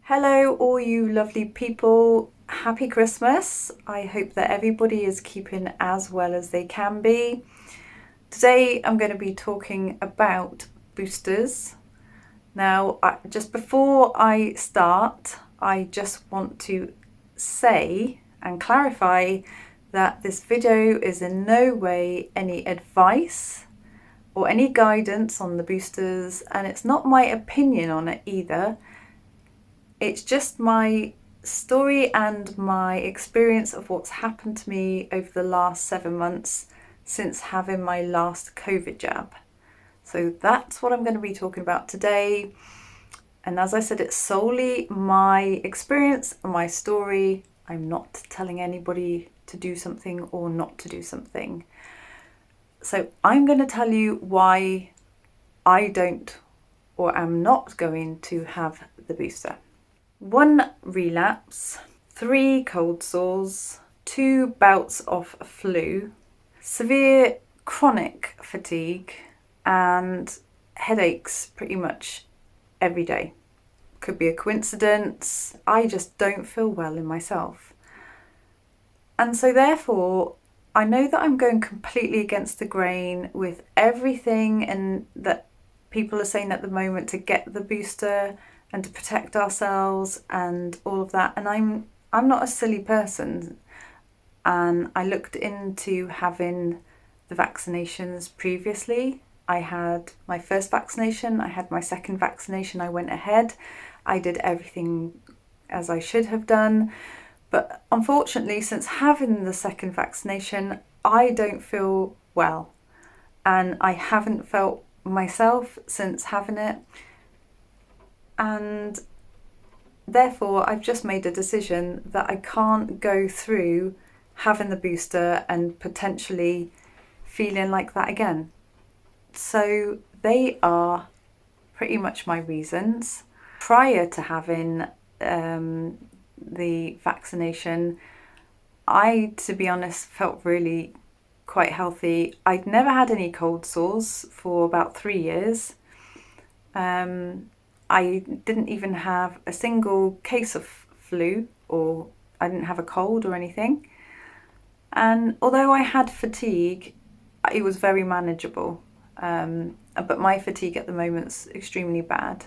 Hello, all you lovely people. Happy Christmas. I hope that everybody is keeping as well as they can be. Today, I'm going to be talking about boosters. Now, just before I start, I just want to say and clarify that this video is in no way any advice or any guidance on the boosters, and it's not my opinion on it either. It's just my story and my experience of what's happened to me over the last 7 months since having my last COVID jab. So that's what I'm going to be talking about today. And as I said, it's solely my experience and my story. I'm not telling anybody to do something or not to do something. So I'm going to tell you why I don't or am not going to have the booster. 1 relapse, 3 cold sores, 2 bouts of flu, severe chronic fatigue, and headaches pretty much every day. Could be a coincidence. I just don't feel well in myself. And so therefore, I know that I'm going completely against the grain with everything and that people are saying at the moment to get the booster and to protect ourselves and all of that. And I'm not a silly person. And I looked into having the vaccinations previously. I had my first vaccination, I had my second vaccination, I went ahead. I did everything as I should have done. But unfortunately, since having the second vaccination, I don't feel well. And I haven't felt myself since having it. And therefore, I've just made a decision that I can't go through having the booster and potentially feeling like that again. So they are pretty much my reasons. Prior to having the vaccination, I, to be honest, felt really quite healthy. I'd never had any cold sores for about 3 years. I didn't even have a single case of flu, or I didn't have a cold or anything. And although I had fatigue, it was very manageable. But my fatigue at the moment is extremely bad.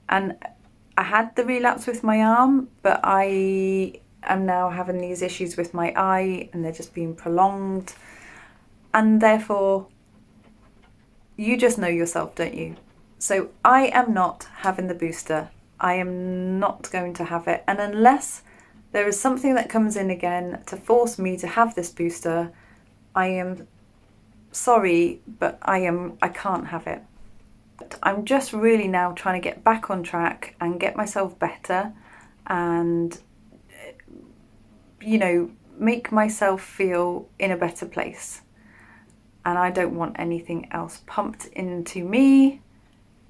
And I had the relapse with my arm, but I am now having these issues with my eye and they're just being prolonged. And therefore, you just know yourself, don't you? So I am not having the booster. I am not going to have it. And unless there is something that comes in again to force me to have this booster, I am sorry, but I can't have it. But I'm just really now trying to get back on track and get myself better and, make myself feel in a better place. And I don't want anything else pumped into me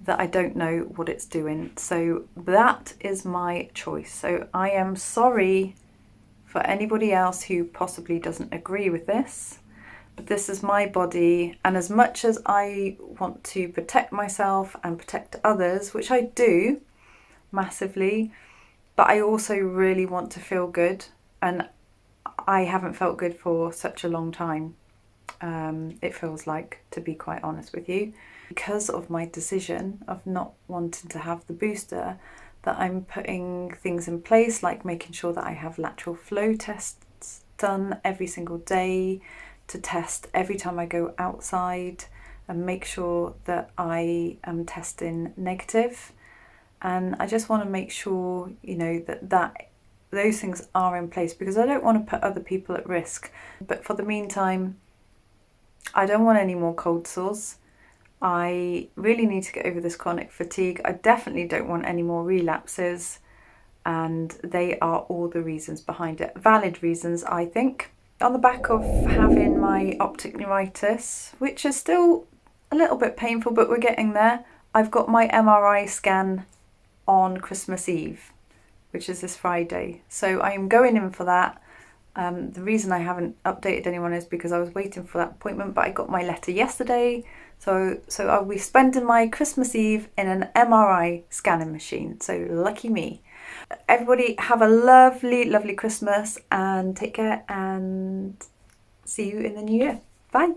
that I don't know what it's doing. So that is my choice. So I am sorry for anybody else who possibly doesn't agree with this, but this is my body. And as much as I want to protect myself and protect others, which I do massively, but I also really want to feel good. And I haven't felt good for such a long time. It feels like, to be quite honest with you, because of my decision of not wanting to have the booster, that I'm putting things in place like making sure that I have lateral flow tests done every single day to test every time I go outside and make sure that I am testing negative. And I just want to make sure, that those things are in place because I don't want to put other people at risk. But for the meantime, I don't want any more cold sores. I really need to get over this chronic fatigue. I definitely don't want any more relapses. And they are all the reasons behind it. Valid reasons, I think. On the back of having my optic neuritis, which is still a little bit painful, but we're getting there. I've got my MRI scan on Christmas Eve, which is this Friday. So I am going in for that. The reason I haven't updated anyone is because I was waiting for that appointment, but I got my letter yesterday. So I'll be spending my Christmas Eve in an MRI scanning machine. So lucky me. Everybody have a lovely, lovely Christmas and take care and see you in the new year. Bye.